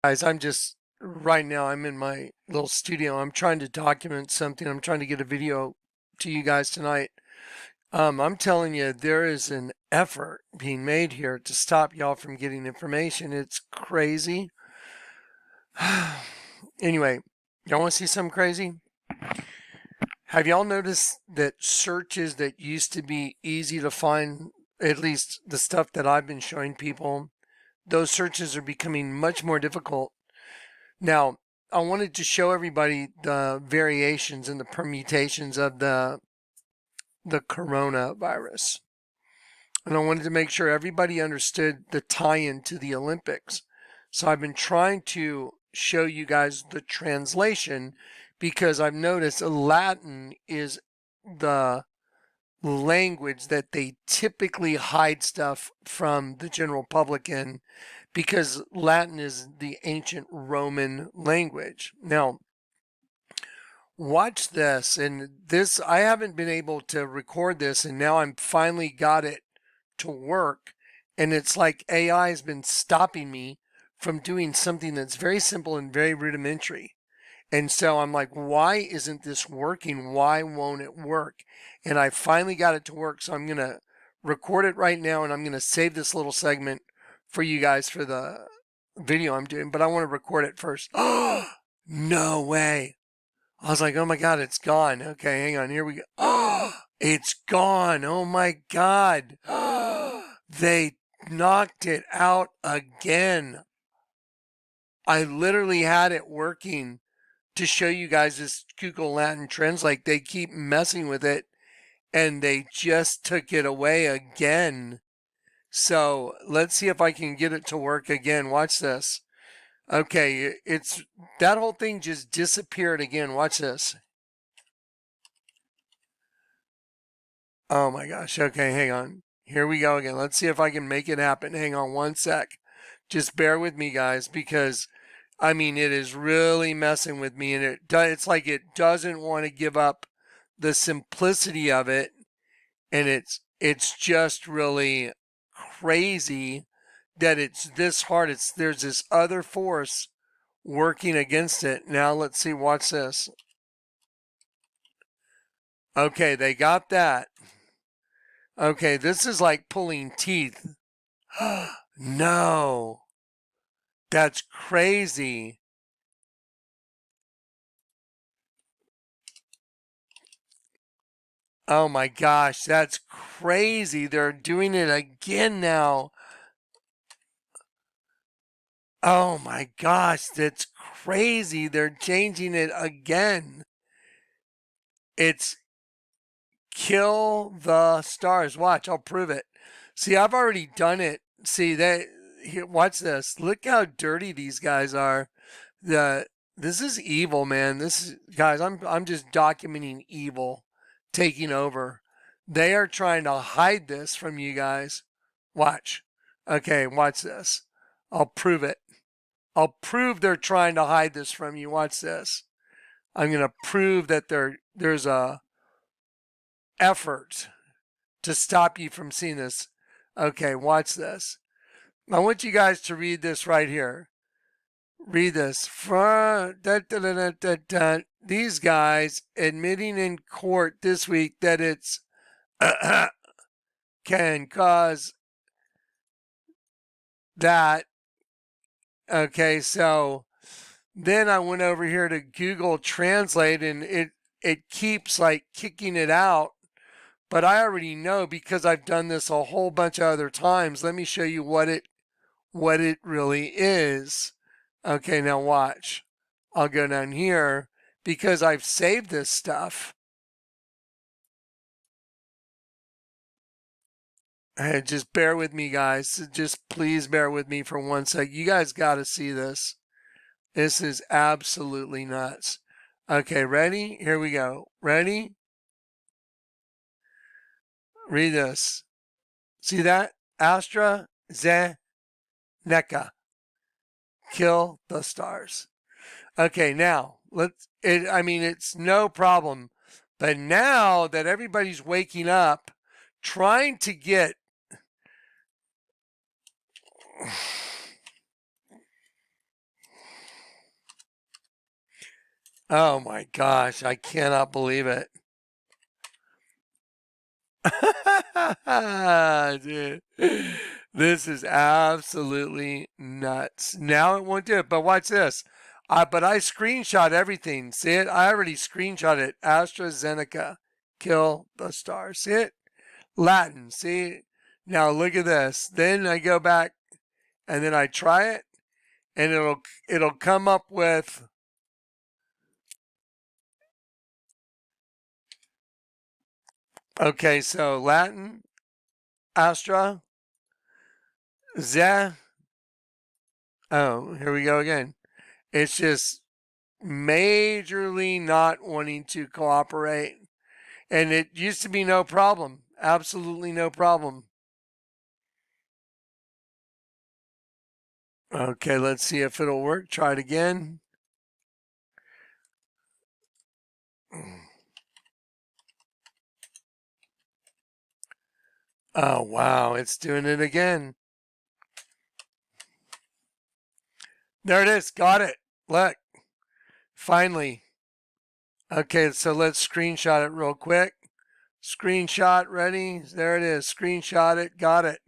Guys, right now I'm in my little studio. I'm trying to document something. I'm trying to get a video to you guys tonight. I'm telling you, there is an effort being made here to stop y'all from getting information. It's crazy. Anyway, y'all want to see something crazy? Have y'all noticed that searches that used to be easy to find, at least the stuff that I've been showing people, those searches are becoming much more difficult? Now, I wanted to show everybody the variations and the permutations of the coronavirus. And I wanted to make sure everybody understood the tie-in to the Olympics. So I've been trying to show you guys the translation because I've noticed Latin is the language that they typically hide stuff from the general public in, because Latin is the ancient Roman language. Now, watch this, and this, I haven't been able to record this, and now I'm finally got it to work, and it's like AI has been stopping me from doing something that's very simple and very rudimentary. And so I'm like, why isn't this working? Why won't it work? And I finally got it to work, so I'm going to record it right now, and I'm going to save this little segment for you guys for the video I'm doing, but I want to record it first. Oh, no way. I was like, oh my God, it's gone. Okay, hang on. Here we go. Oh, it's gone. Oh my God. They knocked it out again. I literally had it working to show you guys this Google Latin Translate. They keep messing with it, and they just took it away again. So let's see if I can get it to work again. Watch this. Okay, it's that whole thing just disappeared again. Watch this. Oh my gosh. Okay, hang on. Here we go again. Let's see if I can make it happen. Hang on one sec. Just bear with me, guys, because I mean, it is really messing with me, and it's like it doesn't want to give up the simplicity of it, and it's just really crazy that it's this hard. There's this other force working against it. Now let's see. Watch this. Okay, they got that. Okay, this is like pulling teeth. No, that's crazy. Oh my gosh, that's crazy. They're doing it again now. Oh my gosh, that's crazy. They're changing it again. It's kill the stars. Watch, I'll prove it. See, I've already done it. See that here, watch this. Look how dirty these guys are. This is evil, man. This is, guys, I'm just documenting evil taking over. They are trying to hide this from you guys. Watch. Okay, watch this. I'll prove it. I'll prove they're trying to hide this from you. Watch this. I'm going to prove that there's a effort to stop you from seeing this. Okay, watch this. I want you guys to read this right here. Read this. These guys admitting in court this week that it's can cause that. Okay, so then I went over here to Google Translate, and it keeps like kicking it out. But I already know because I've done this a whole bunch of other times. Let me show you what it really is. Okay, now watch. I'll go down here because I've saved this stuff. Hey, just bear with me, guys. Just please bear with me for one sec. You guys got to see this. This is absolutely nuts. Okay, ready? Here we go. Ready? Read this. See that? AstraZeneca. Kill the stars. Okay, now I mean, it's no problem. But now that everybody's waking up, trying to get Oh my gosh, I cannot believe it. Dude, this is absolutely nuts. Now it won't do it, but watch this. But I screenshot everything. See it? I already screenshot it. AstraZeneca, kill the star. See it? Latin. See? Now look at this. Then I go back and then I try it, and it'll come up with. Okay, so Latin, Astra, Ze. Oh, here we go again. It's just majorly not wanting to cooperate. And it used to be no problem. Absolutely no problem. Okay, let's see if it'll work. Try it again. Oh, wow. It's doing it again. There it is. Got it. Look. Finally. Okay, so let's screenshot it real quick. Screenshot ready. There it is. Screenshot it. Got it.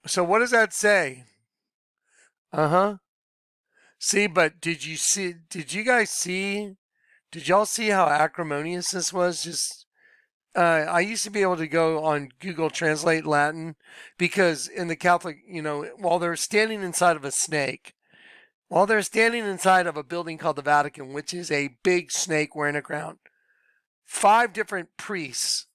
So what does that say? Uh-huh. See, but did you guys see, did y'all see how acrimonious this was? Just, I used to be able to go on Google Translate Latin because in the Catholic, while they're standing inside of a snake, while they're standing inside of a building called the Vatican, which is a big snake wearing a crown, 5 different priests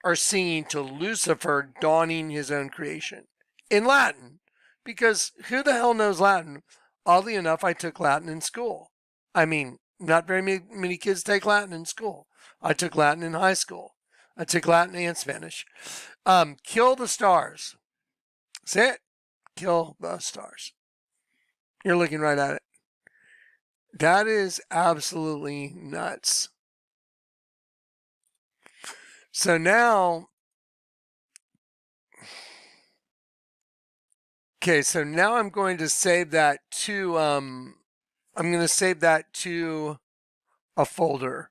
are singing to Lucifer donning his own creation in Latin because who the hell knows Latin? Oddly enough, I took Latin in school. I mean, not very many kids take Latin in school. I took Latin in high school. I took Latin and Spanish. Kill the stars. Say it. Kill the stars. You're looking right at it. That is absolutely nuts. So now, okay, so now I'm going to save that to, I'm going to save that to a folder.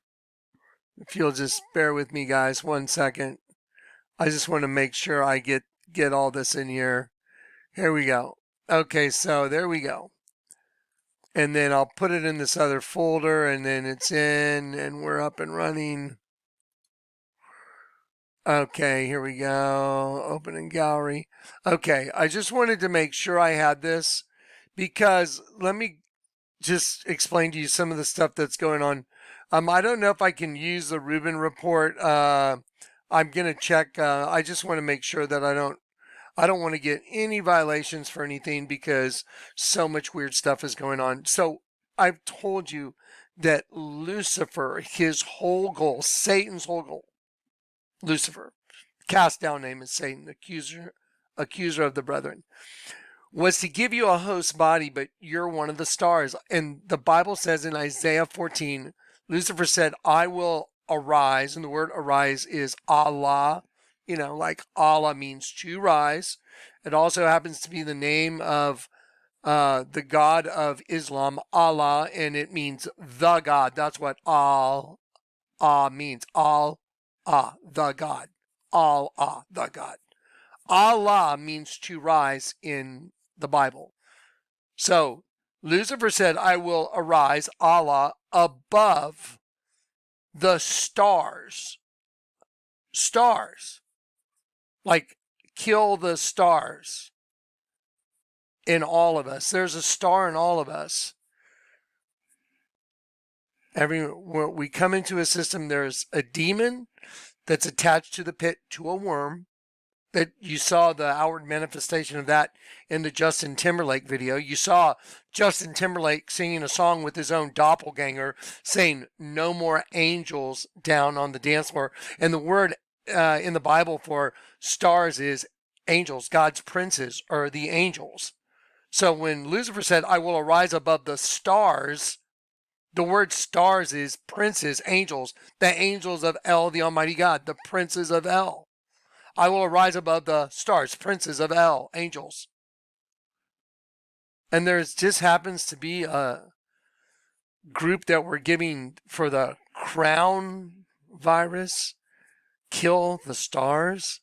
If you'll just bear with me, guys, 1 second. I just want to make sure I get all this in here. Here we go. Okay, so there we go. And then I'll put it in this other folder, and then it's in, and we're up and running. Okay, here we go. Open in gallery. Okay, I just wanted to make sure I had this because let me just explain to you some of the stuff that's going on. I don't know if I can use the RUBIN report. I'm gonna check. I just want to make sure that I don't want to get any violations for anything because so much weird stuff is going on. So I've told you that Lucifer, his whole goal, Satan's whole goal, Lucifer, cast down name is Satan, accuser of the brethren, was to give you a host body, but you're one of the stars. And the Bible says in Isaiah 14, Lucifer said, I will arise. And the word arise is Allah. Like Allah means to rise. It also happens to be the name of the God of Islam, Allah, and it means the God. That's what Allah means. The God. Allah, the God. Allah means to rise in the Bible. So Lucifer said, I will arise, Allah, above the stars. Stars. Like, kill the stars in all of us. There's a star in all of us. When we come into a system, there's a demon that's attached to the pit to a worm. That you saw the outward manifestation of that in the Justin Timberlake video. You saw Justin Timberlake singing a song with his own doppelganger saying, no more angels down on the dance floor. And the word in the Bible for stars is angels. God's princes are the angels. So when Lucifer said, I will arise above the stars, the word stars is princes, angels, the angels of El, the Almighty God, the princes of El. I will arise above the stars, princes of El, angels. And there just happens to be group that we're giving for the crown virus kill the stars?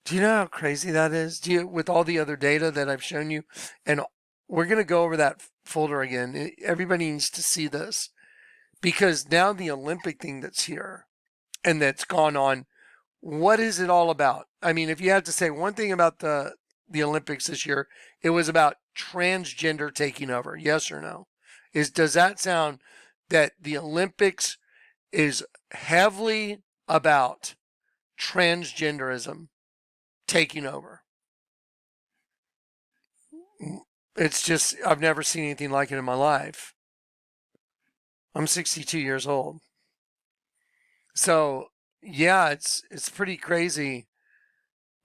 Do you know how crazy that is? With all the other data that I've shown you? And we're going to go over that folder again. Everybody needs to see this, because now the Olympic thing that's here and that's gone on, what is it all about? I mean, if you had to say one thing about the Olympics this year, it was about transgender taking over. Yes or no? Does that sound that the Olympics is heavily about transgenderism taking over? It's just, I've never seen anything like it in my life. I'm 62 years old. So, yeah, it's pretty crazy.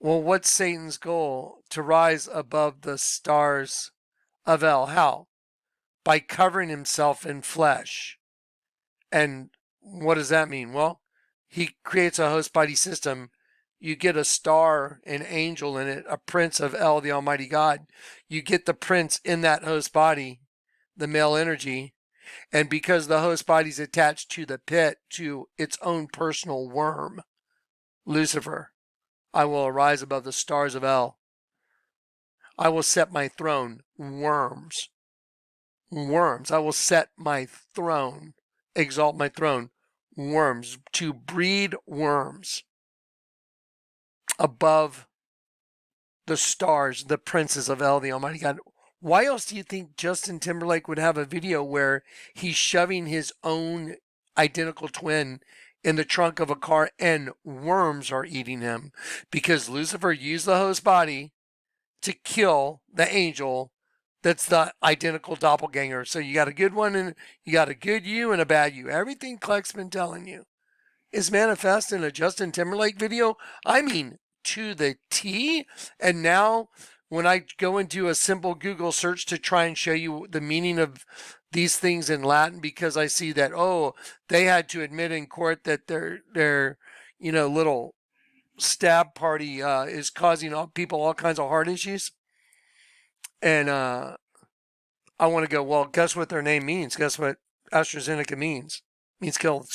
Well, what's Satan's goal? To rise above the stars of El. How? By covering himself in flesh. And what does that mean? Well, he creates a host body system. You get a star, an angel in it, a prince of El, the Almighty God. You get the prince in that host body, the male energy. And because the host body's attached to the pit, to its own personal worm, Lucifer, I will arise above the stars of El. I will set my throne, worms. Worms. I will set my throne, exalt my throne, worms, to breed worms above the stars, the princes of El, the Almighty God. Why else do you think Justin Timberlake would have a video where he's shoving his own identical twin in the trunk of a car and worms are eating him? Because Lucifer used the host body to kill the angel that's the identical doppelganger. So you got a good one, and you got a good you and a bad you. Everything Kleck's been telling you is manifest in a Justin Timberlake video. I mean, to the T. And now when I go into a simple Google search to try and show you the meaning of these things in Latin, because I see that, oh, they had to admit in court that their little stab party is causing people all kinds of heart issues. And I want to go, well, guess what their name means? Guess what AstraZeneca means? It means kill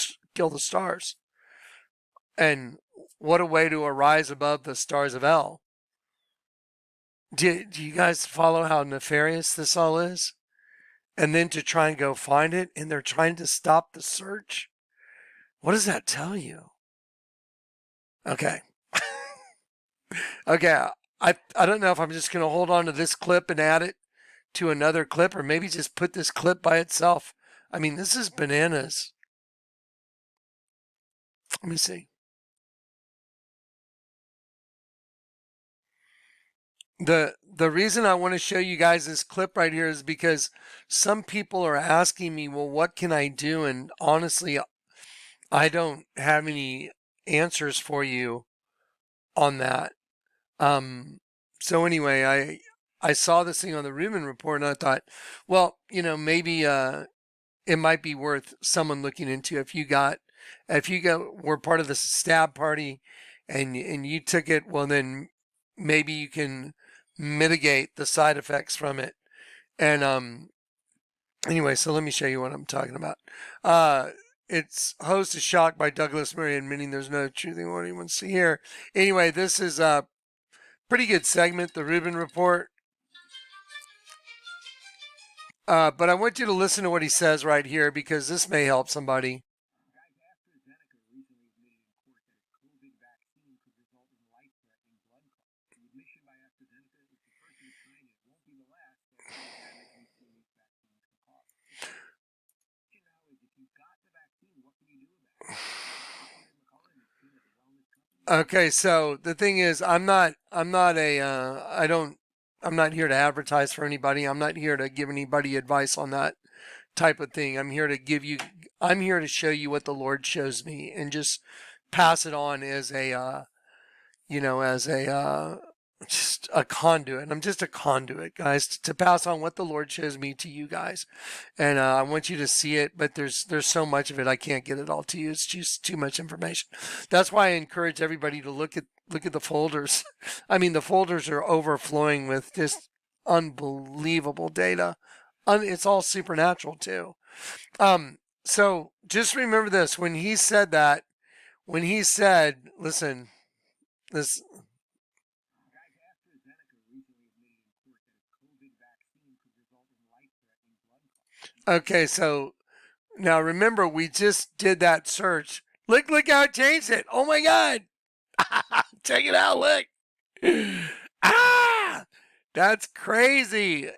the stars. And what a way to arise above the stars of El. Do you guys follow how nefarious this all is? And then to try and go find it, and they're trying to stop the search? What does that tell you? Okay. Okay, I don't know if I'm just going to hold on to this clip and add it to another clip, or maybe just put this clip by itself. I mean, this is bananas. Let me see. The reason I want to show you guys this clip right here is because some people are asking me, well, what can I do? And honestly, I don't have any answers for you on that. So anyway, I saw this thing on the RUBIN report, and I thought, well, maybe it might be worth someone looking into. If you were part of the stab party and you took it, well, then maybe you can mitigate the side effects from it. And anyway, so let me show you what I'm talking about. Its host is shocked by Douglas Murray admitting there's no truth in what he wants to hear. Anyway, this is a pretty good segment, the RUBIN report. But I want you to listen to what he says right here, because this may help somebody. Okay, so the thing is, I'm not here to advertise for anybody. I'm not here to give anybody advice on that type of thing. I'm here to show you what the Lord shows me, and just pass it on as just a conduit. I'm just a conduit, guys, to pass on what the Lord shows me to you guys. And I want you to see it, but there's so much of it, I can't get it all to you. It's just too much information. That's why I encourage everybody to look at the folders. I mean, the folders are overflowing with just unbelievable data. it's all supernatural too. So just remember this, when he said, listen, this, okay, so now remember, we just did that search. Look how it changed it. Oh my God. Check it out. Look. Ah, that's crazy.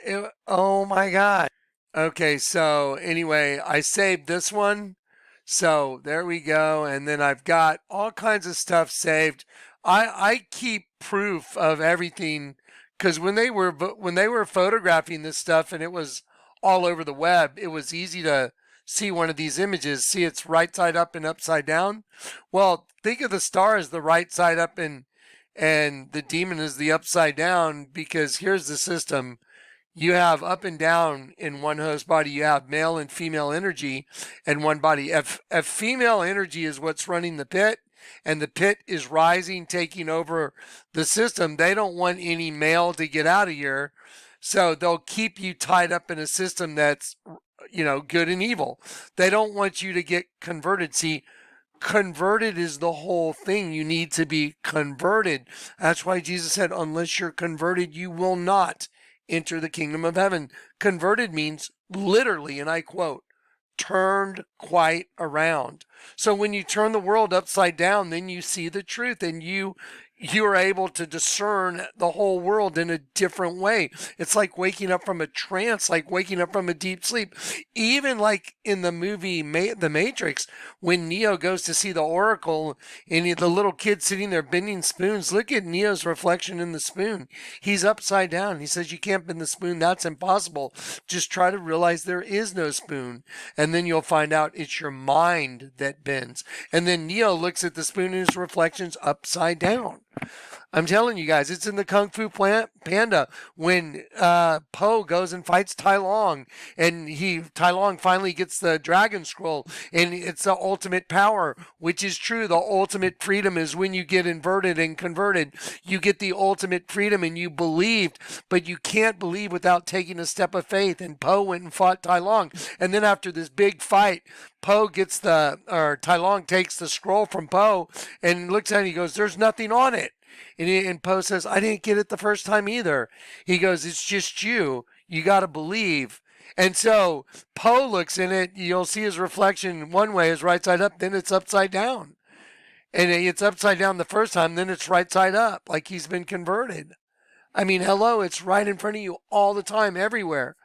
Oh my God. Okay, so anyway, I saved this one. So there we go. And then I've got all kinds of stuff saved. I keep proof of everything, because when they were photographing this stuff and it was all over the web, it was easy to see one of these images. See, it's right side up and upside down. Well, think of the star as the right side up, and the demon is the upside down, because here's the system. You have up and down in one host body. You have male and female energy in one body. If female energy is what's running the pit, and the pit is rising, taking over the system, they don't want any male to get out of here. So they'll keep you tied up in a system that's, good and evil. They don't want you to get converted. See, converted is the whole thing. You need to be converted. That's why Jesus said, unless you're converted, you will not enter the kingdom of heaven. Converted means literally, and I quote, turned quite around. So when you turn the world upside down, then you see the truth, and you are able to discern the whole world in a different way. It's like waking up from a trance, like waking up from a deep sleep. Even like in the movie The Matrix, when Neo goes to see the Oracle and the little kid sitting there bending spoons, look at Neo's reflection in the spoon. He's upside down. He says, you can't bend the spoon. That's impossible. Just try to realize there is no spoon. And then you'll find out it's your mind that bends. And then Neo looks at the spoon and his reflection's upside down. I'm telling you guys, it's in the Kung Fu Panda when Po goes and fights Tai Long, and Tai Long finally gets the Dragon Scroll, and it's the ultimate power, which is true. The ultimate freedom is when you get inverted and converted. You get the ultimate freedom, and you believed, but you can't believe without taking a step of faith. And Po went and fought Tai Long, and then after this big fight, Tai Long takes the scroll from Po and looks at it and he goes, there's nothing on it. And Po says, I didn't get it the first time either. He goes, it's just you. You got to believe. And so Po looks in it. You'll see his reflection one way is right side up. Then it's upside down. And it's upside down the first time. Then it's right side up, like he's been converted. I mean, hello, it's right in front of you all the time, everywhere.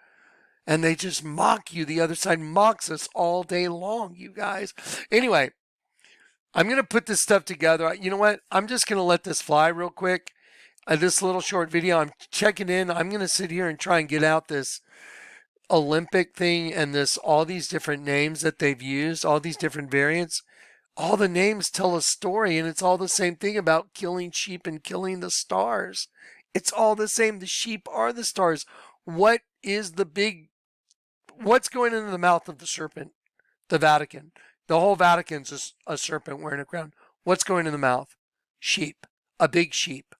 And they just mock you. The other side mocks us all day long, you guys. Anyway, I'm going to put this stuff together. You know what? I'm just going to let this fly real quick. This little short video, I'm checking in. I'm going to sit here and try and get out this Olympic thing and all these different names that they've used, all these different variants. All the names tell a story, and it's all the same thing about killing sheep and killing the stars. It's all the same. The sheep are the stars. What's going into the mouth of the serpent? The Vatican. The whole Vatican's a serpent wearing a crown. What's going in the mouth? Sheep. A big sheep.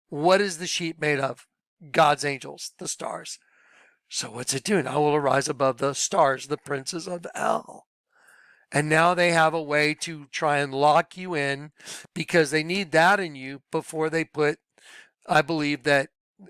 What is the sheep made of? God's angels, the stars. So what's it doing? I will arise above the stars, the princes of hell. And now they have a way to try and lock you in, because they need that in you before they put, I believe that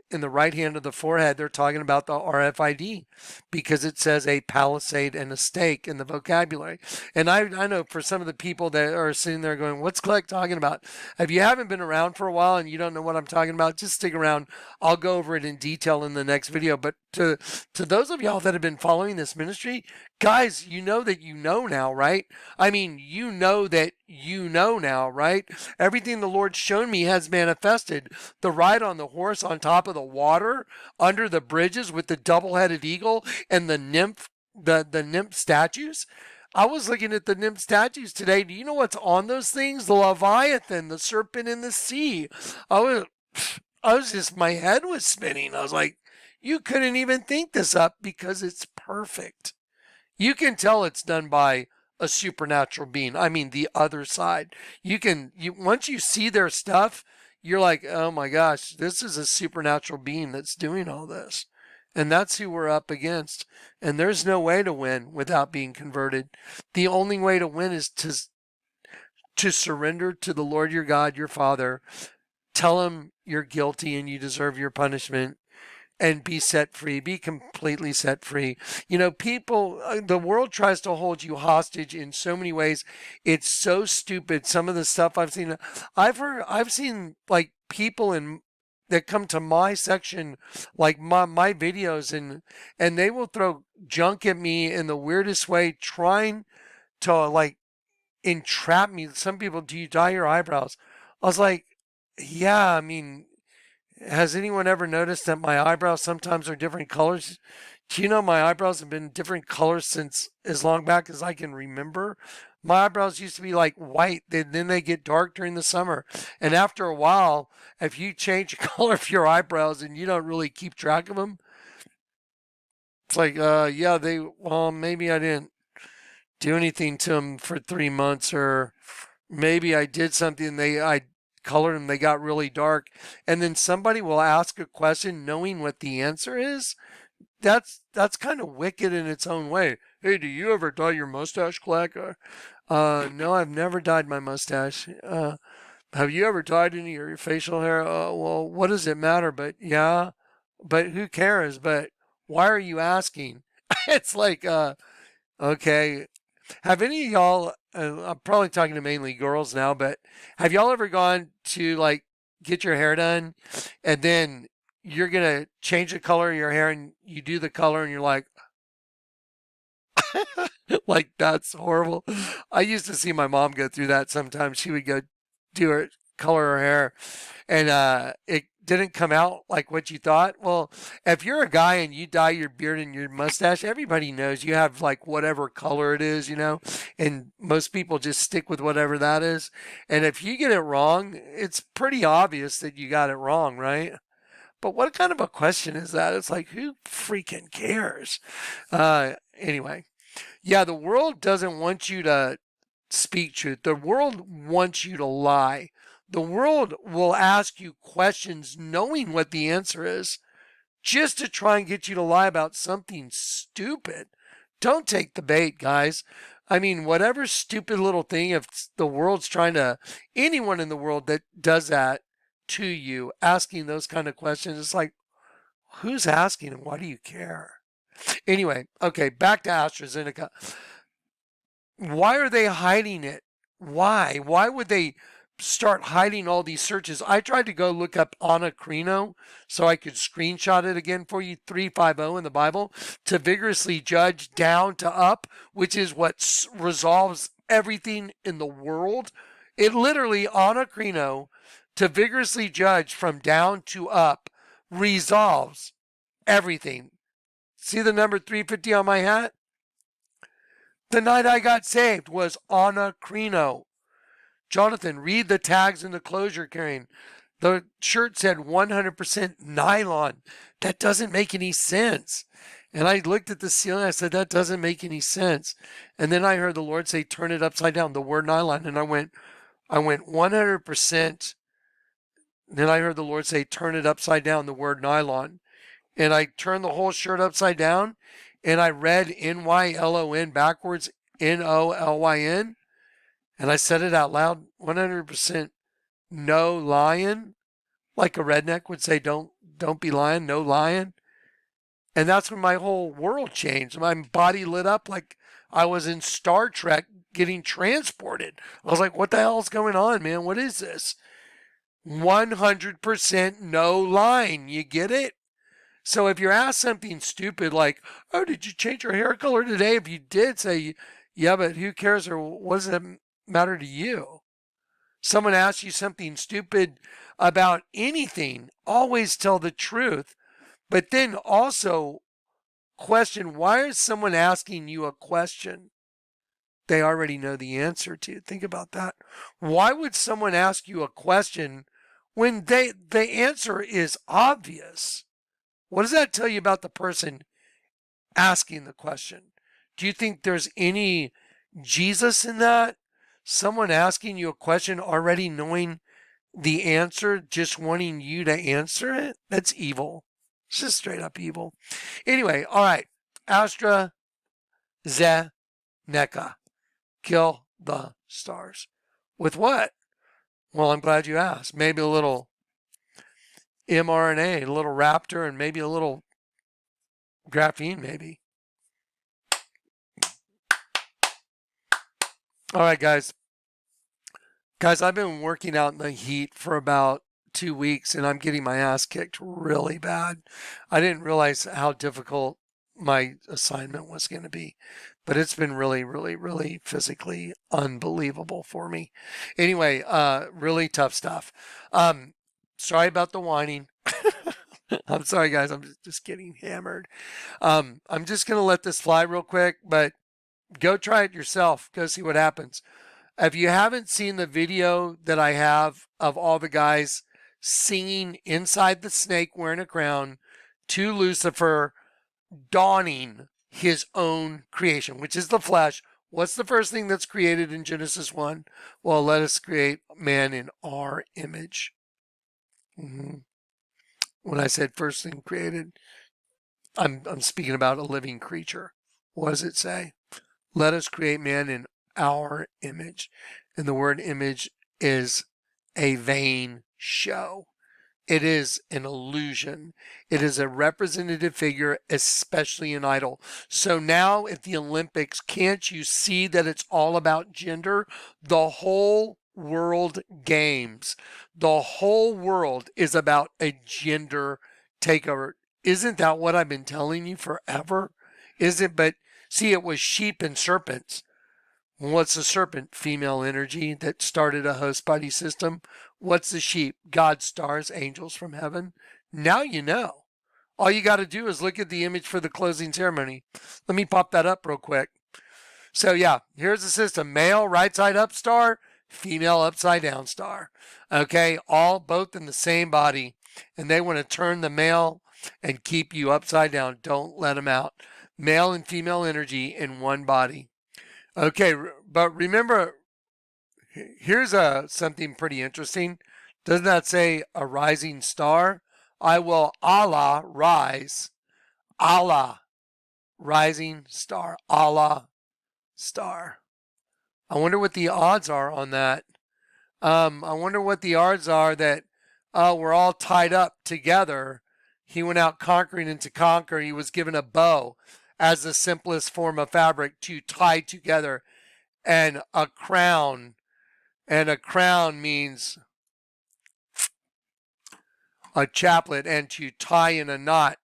in the right hand of the forehead, they're talking about the RFID, because it says a palisade and a stake in the vocabulary. And I know for some of the people that are sitting there going, what's Kleck talking about? If you haven't been around for a while and you don't know what I'm talking about, just stick around. I'll go over it in detail in the next video. But to those of y'all that have been following this ministry, guys, you know that you know now, right? I mean, you know that you know now, right? Everything the Lord's shown me has manifested. The ride on the horse on top of the water, under the bridges with the double-headed eagle and the nymph statues. I was looking at the nymph statues today. Do you know what's on those things? The Leviathan, the serpent in the sea. I was just, my head was spinning. I was like, you couldn't even think this up, because it's perfect. You can tell it's done by a supernatural being. I mean, the other side. Once you see their stuff, you're like, oh my gosh, this is a supernatural being that's doing all this. And that's who we're up against. And there's no way to win without being converted. The only way to win is to surrender to the Lord your God, your Father. Tell him you're guilty and you deserve your punishment, and be set free, be completely set free. You know, people, the world tries to hold you hostage in so many ways. It's so stupid. Some of the stuff I've seen, I've seen like people that come to my section, like my videos, and they will throw junk at me in the weirdest way, trying to like entrap me. Some people, do you dye your eyebrows? I was like, yeah, I mean, has anyone ever noticed that my eyebrows sometimes are different colors? Do you know my eyebrows have been different colors since as long back as I can remember? My eyebrows used to be like white, then they get dark during the summer. And after a while, if you change the color of your eyebrows and you don't really keep track of them, it's like, yeah, well, maybe I didn't do anything to them for 3 months, or maybe I did something, I colored them, they got really dark. And then somebody will ask a question knowing what the answer is. That's kind of wicked in its own way. Hey, do you ever dye your mustache, Kleck? No, I've never dyed my mustache. Have you ever dyed any of your facial hair? Well, what does it matter? But yeah, but who cares? But why are you asking? It's like, okay. Have any of y'all, I'm probably talking to mainly girls now, but have y'all ever gone to like get your hair done and then you're going to change the color of your hair and you do the color and you're like, like, that's horrible. I used to see my mom go through that sometimes. She would go do her color her hair and it didn't come out like what you thought. Well, if you're a guy and you dye your beard and your mustache, everybody knows you have like whatever color it is, you know, and most people just stick with whatever that is. And if you get it wrong, it's pretty obvious that you got it wrong, right? But what kind of a question is that? It's like, who freaking cares? Anyway, yeah, the world doesn't want you to speak truth. The world wants you to lie. The world will ask you questions knowing what the answer is, just to try and get you to lie about something stupid. Don't take the bait, guys. I mean, whatever stupid little thing, if the world's trying to, anyone in the world that does that to you, asking those kind of questions, it's like, who's asking and why do you care? Anyway, okay, back to AstraZeneca. Why are they hiding it? Why? Why would they start hiding all these searches? I tried to go look up anacrino so I could screenshot it again for you, 350 in the Bible, to vigorously judge down to up, which is what resolves everything in the world. It literally, anacrino, to vigorously judge from down to up, resolves everything. See the number 350 on my hat? The night I got saved was anacrino. Jonathan, read the tags in the clothes you're carrying. The shirt said 100% nylon. That doesn't make any sense. And I looked at the ceiling. I said, that doesn't make any sense. And then I heard the Lord say, turn it upside down, the word nylon. And I went 100%. Then I heard the Lord say, turn it upside down, the word nylon. And I turned the whole shirt upside down and I read N-Y-L-O-N backwards, N-O-L-Y-N. And I said it out loud, 100% no lying, like a redneck would say, don't be lying, no lying. And that's when my whole world changed. My body lit up like I was in Star Trek getting transported. I was like, what the hell is going on, man? What is this? 100% no lying. You get it? So if you're asked something stupid like, oh, did you change your hair color today? If you did, say, yeah, but who cares, or what does it matter to you? Someone asks you something stupid about anything, always tell the truth, but then also question, why is someone asking you a question they already know the answer to? Think about that. Why would someone ask you a question when the answer is obvious? What does that tell you about the person asking the question? Do you think there's any Jesus in that? Someone asking you a question already knowing the answer, just wanting you to answer it? That's evil. It's just straight up evil. Anyway, all right. AstraZeneca. Kill the stars. With what? Well, I'm glad you asked. Maybe a little mRNA, a little raptor, and maybe a little graphene, maybe. All right, guys. Guys, I've been working out in the heat for about 2 weeks, and I'm getting my ass kicked really bad. I didn't realize how difficult my assignment was going to be, but it's been really, really, really physically unbelievable for me. Anyway, really tough stuff. Sorry about the whining. I'm sorry, guys. I'm just getting hammered. I'm just going to let this fly real quick, but go try it yourself. Go see what happens. If you haven't seen the video that I have of all the guys singing inside the snake wearing a crown to Lucifer, dawning his own creation, which is the flesh. What's the first thing that's created in Genesis 1? Well, let us create man in our image. When I said first thing created, I'm speaking about a living creature. What does it say? Let us create man in our image. And the word image is a vain show. It is an illusion. It is a representative figure, especially an idol. So now at the Olympics, can't you see that it's all about gender? The whole world games, the whole world is about a gender takeover. Isn't that what I've been telling you forever? Is it? But see, it was sheep and serpents. What's the serpent? Female energy that started a host body system. What's the sheep? God's stars, angels from heaven. Now you know. All you got to do is look at the image for the closing ceremony. Let me pop that up real quick. So yeah, here's the system. Male right side up star, female upside down star. Okay, all both in the same body. And they want to turn the male and keep you upside down. Don't let them out. Male and female energy in one body. Okay, but remember, here's something pretty interesting. Doesn't that say a rising star? I will Allah rise. Allah, rising star. Allah, star. I wonder what the odds are on that. I wonder what the odds are that we're all tied up together. He went out conquering and to conquer. He was given a bow as the simplest form of fabric to tie together, and a crown. And a crown means a chaplet, and to tie in a knot.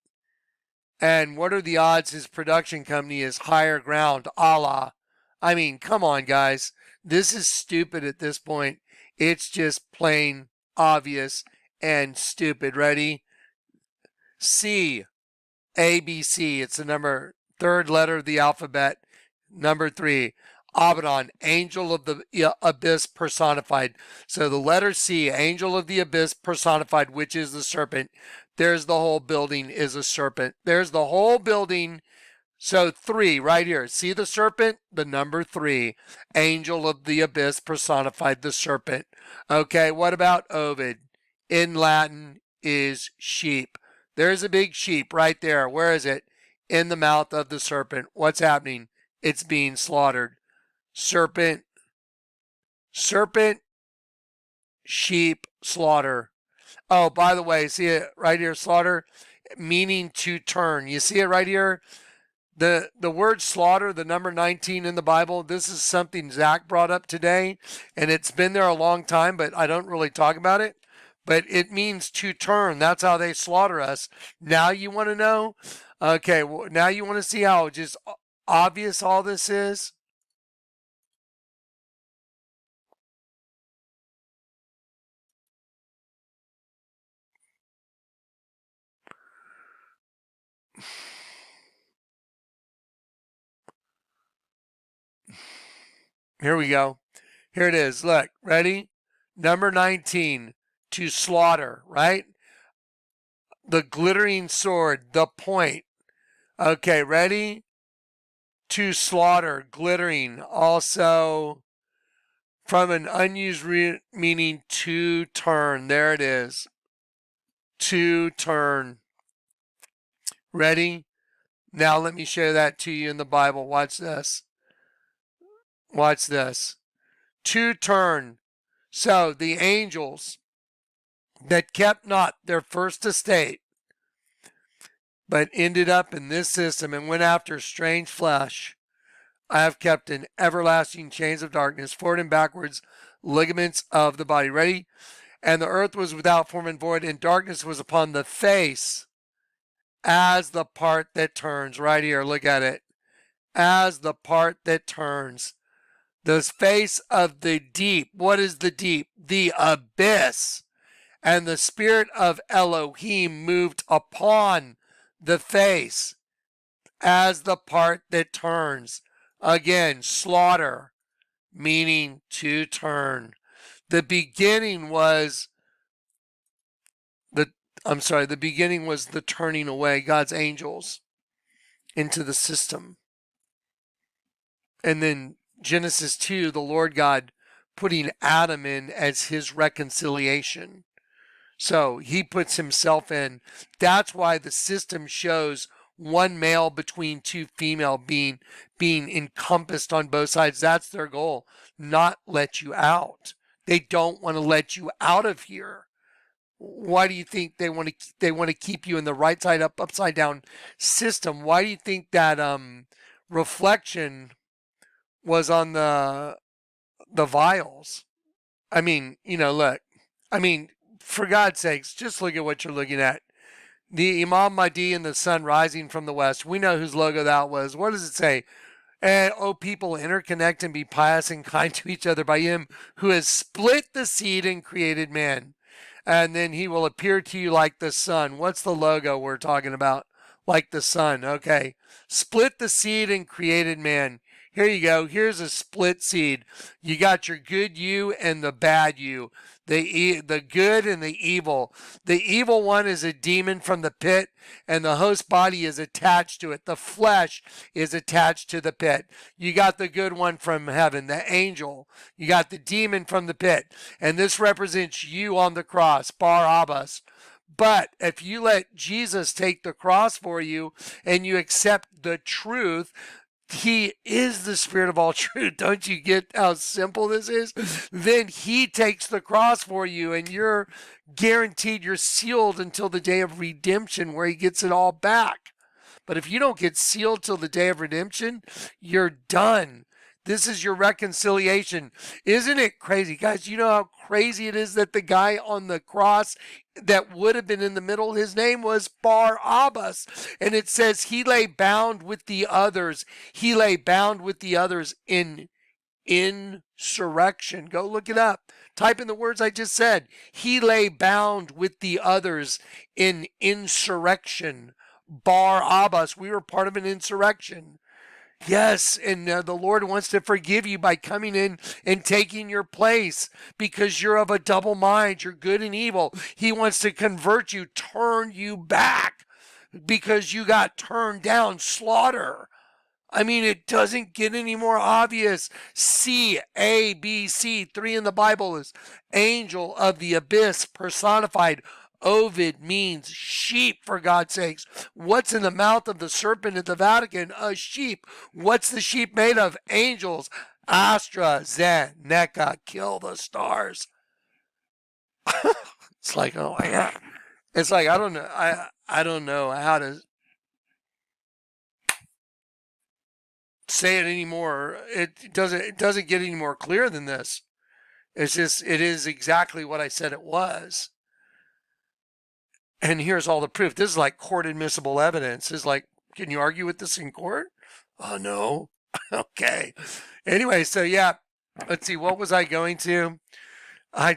And what are the odds his production company is Higher Ground, Allah? I mean, come on, guys. This is stupid at this point. It's just plain obvious and stupid. Ready? C, A, B, C. It's the third letter of the alphabet. Number 3. Abaddon, angel of the abyss personified. So the letter C, angel of the abyss personified, which is the serpent. There's the whole building is a serpent. There's the whole building. So 3 right here. See the serpent? The number 3. Angel of the abyss personified, the serpent. Okay, what about Ovid? In Latin is sheep. There's a big sheep right there. Where is it? In the mouth of the serpent. What's happening? It's being slaughtered. Serpent, sheep, slaughter. Oh, by the way, see it right here, slaughter, meaning to turn. You see it right here? The word slaughter, the number 19 in the Bible, this is something Zach brought up today, and it's been there a long time, but I don't really talk about it. But it means to turn. That's how they slaughter us. Now you want to know? Okay, well, now you want to see how just obvious all this is? Here we go. Here it is. Look, ready? Number 19, to slaughter, right? The glittering sword, the point. Okay, ready? To slaughter, glittering. Also, from an unused meaning, to turn. There it is. To turn. Ready? Now let me show that to you in the Bible. Watch this. Watch this. To turn. So the angels that kept not their first estate, but ended up in this system and went after strange flesh, I have kept in everlasting chains of darkness, forward and backwards, ligaments of the body. Ready? And the earth was without form and void, and darkness was upon the face as the part that turns. Right here, look at it. As the part that turns. The face of the deep. What is the deep? The abyss. And the spirit of Elohim moved upon the face as the part that turns. Again, slaughter, meaning to turn. The beginning was the turning away, God's angels into the system. And then Genesis 2, the Lord God putting Adam in as his reconciliation. So he puts himself in. That's why the system shows one male between two female being encompassed on both sides. That's their goal, not let you out. They don't want to let you out of here. Why do you think they want to keep you in the right side up, upside down system? Why do you think that reflection was on the vials? I mean, look. I mean, for God's sakes, just look at what you're looking at. The Imam Mahdi and the sun rising from the west. We know whose logo that was. What does it say? And, O people, interconnect and be pious and kind to each other by him who has split the seed and created man. And then he will appear to you like the sun. What's the logo we're talking about? Like the sun. Okay. Split the seed and created man. Here you go. Here's a split seed. You got your good you and the bad you. The good and the evil. The evil one is a demon from the pit, and the host body is attached to it. The flesh is attached to the pit. You got the good one from heaven, the angel. You got the demon from the pit. And this represents you on the cross, Barabbas. But if you let Jesus take the cross for you and you accept the truth, he is the spirit of all truth. Don't you get how simple this is? Then he takes the cross for you and you're guaranteed, you're sealed until the day of redemption where he gets it all back. But if you don't get sealed till the day of redemption, you're done. This is your reconciliation. Isn't it crazy? Guys, you know how crazy it is that the guy on the cross that would have been in the middle, his name was Barabbas. And it says he lay bound with the others. He lay bound with the others in insurrection. Go look it up. Type in the words I just said. He lay bound with the others in insurrection. Barabbas. We were part of an insurrection. Yes, and the Lord wants to forgive you by coming in and taking your place because you're of a double mind. You're good and evil. He wants to convert you, turn you back because you got turned down, slaughter. I mean, it doesn't get any more obvious. C, A, B, C, 3 in the Bible is angel of the abyss personified. Ovid means sheep, for God's sakes. What's in the mouth of the serpent at the Vatican? A sheep. What's the sheep made of? Angels. AstraZeneca. Kill the stars. It's like, oh my God. It's like, I don't know. I don't know how to say it anymore. It doesn't get any more clear than this. It's just, it is exactly what I said it was. And here's all the proof. This is like court admissible evidence. It's like, can you argue with this in court? Oh, no. Okay. Anyway, so yeah, let's see. What was I going to? Here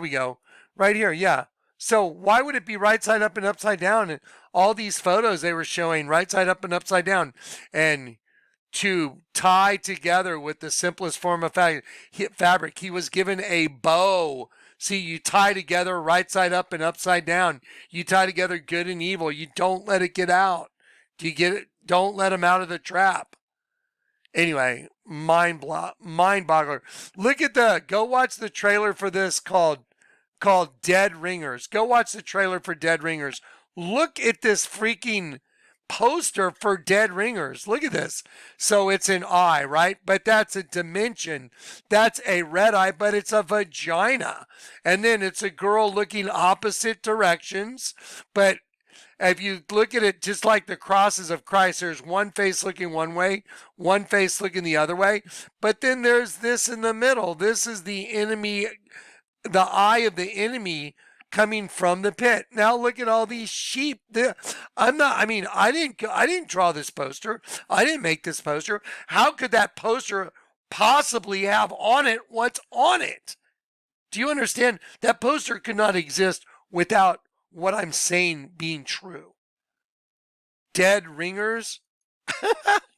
we go. Right here. Yeah. So why would it be right side up and upside down? And all these photos they were showing right side up and upside down. And to tie together with the simplest form of fabric, he was given a bow. See, you tie together right side up and upside down. You tie together good and evil. You don't let it get out. Do you get it? Don't let him out of the trap. Anyway, mind boggler. Go watch the trailer for this called Dead Ringers. Go watch the trailer for Dead Ringers. look at this freaking poster for dead ringers. Look at this. So it's an eye, right? But that's a dimension. That's a red eye, but it's a vagina. And then it's a girl looking opposite directions. But if you look at it just like the crosses of Christ, there's one face looking one way, one face looking the other way. But then there's this in the middle. This is the enemy, the eye of the enemy coming from the pit. Now look at all these sheep. I didn't draw this poster. I didn't make this poster. How could that poster possibly have on it what's on it? Do you understand? That poster could not exist without what I'm saying being true. Dead ringers?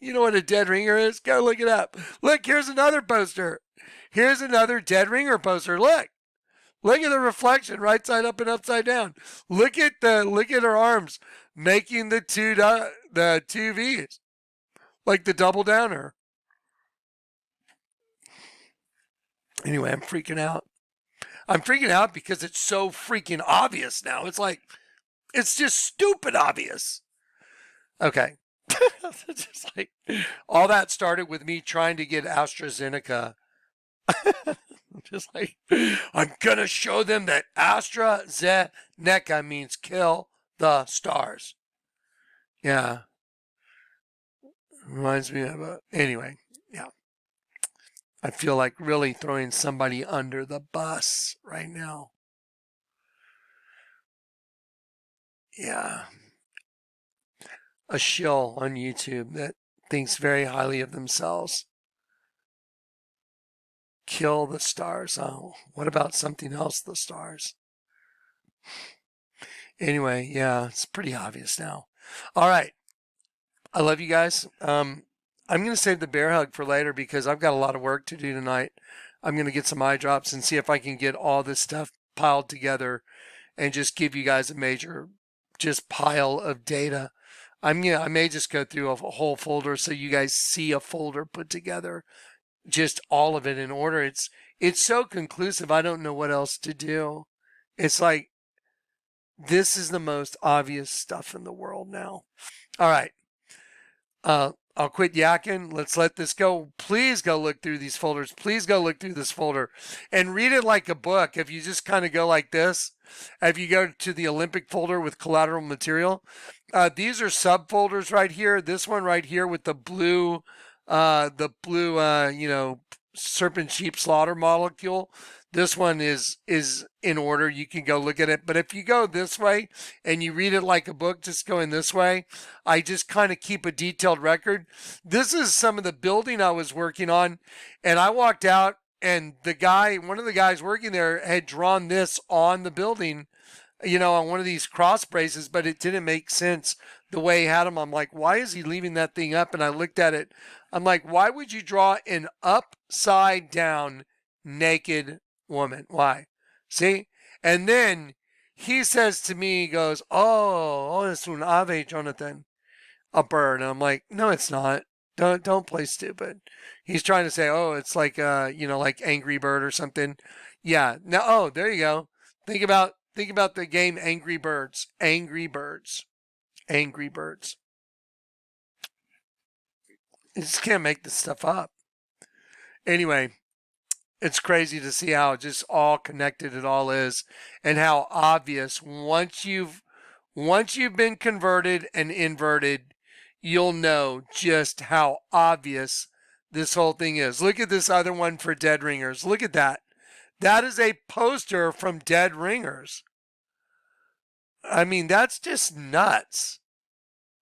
You know what a dead ringer is? Go look it up. Look, here's another poster. Here's another dead ringer poster. Look. Look at the reflection, right side up and upside down. Look at her arms making the two V's, like the double downer. Anyway, I'm freaking out. I'm freaking out because it's so freaking obvious now. It's like, it's just stupid obvious. Okay. Just like, all that started with me trying to get AstraZeneca. Just like, I'm going to show them that AstraZeneca means kill the stars. Yeah. Reminds me of anyway, yeah. I feel like really throwing somebody under the bus right now. Yeah. A shill on YouTube that thinks very highly of themselves. Kill the stars. Oh, what about something else? The stars. Anyway, yeah, it's pretty obvious now. All right. I love you guys. I'm going to save the bear hug for later because I've got a lot of work to do tonight. I'm going to get some eye drops and see if I can get all this stuff piled together and just give you guys a major just pile of data. I may just go through a whole folder so you guys see a folder put together. Just all of it in order. It's so conclusive. I don't know what else to do. It's like, this is the most obvious stuff in the world now. All right. I'll quit yakking. Let's let this go. Please go look through these folders. Please go look through this folder and read it like a book. If you just kind of go like this, if you go to the Olympic folder with collateral material, these are subfolders right here. This one right here with the blue, serpent sheep slaughter molecule. This one is in order. You can go look at it. But if you go this way and you read it like a book, just going this way, I just kind of keep a detailed record. This is some of the building I was working on. And I walked out and one of the guys working there had drawn this on the building, on one of these cross braces, but it didn't make sense the way he had them. I'm like, why is he leaving that thing up? And I looked at it. I'm like, why would you draw an upside down naked woman? Why? See? And then he says to me, he goes, oh, it's un ave, Jonathan, a bird. And I'm like, no, it's not. Don't play stupid. He's trying to say, oh, it's like, like Angry Bird or something. Yeah. Now, oh, there you go. Think about the game Angry Birds. Angry Birds. Angry Birds. You just can't make this stuff up. Anyway, it's crazy to see how just all connected it all is and how obvious once you've been converted and inverted, you'll know just how obvious this whole thing is. Look at this other one for Dead Ringers. Look at that. That is a poster from Dead Ringers. I mean, that's just nuts.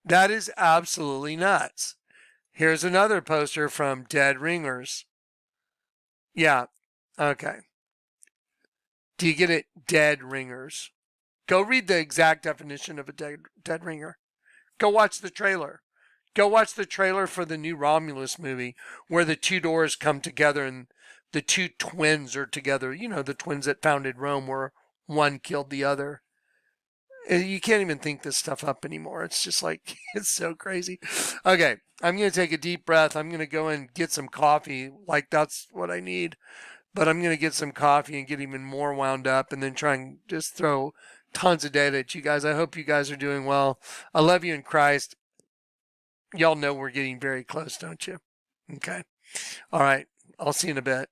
That is absolutely nuts. Here's another poster from Dead Ringers. Yeah. Okay. Do you get it? Dead Ringers. Go read the exact definition of a dead ringer. Go watch the trailer. Go watch the trailer for the new Romulus movie where the two doors come together and the two twins are together. The twins that founded Rome where one killed the other. You can't even think this stuff up anymore. It's just like, it's so crazy. Okay, I'm going to take a deep breath. I'm going to go and get some coffee. Like, that's what I need. But I'm going to get some coffee and get even more wound up and then try and just throw tons of data at you guys. I hope you guys are doing well. I love you in Christ. Y'all know we're getting very close, don't you? Okay. All right. I'll see you in a bit.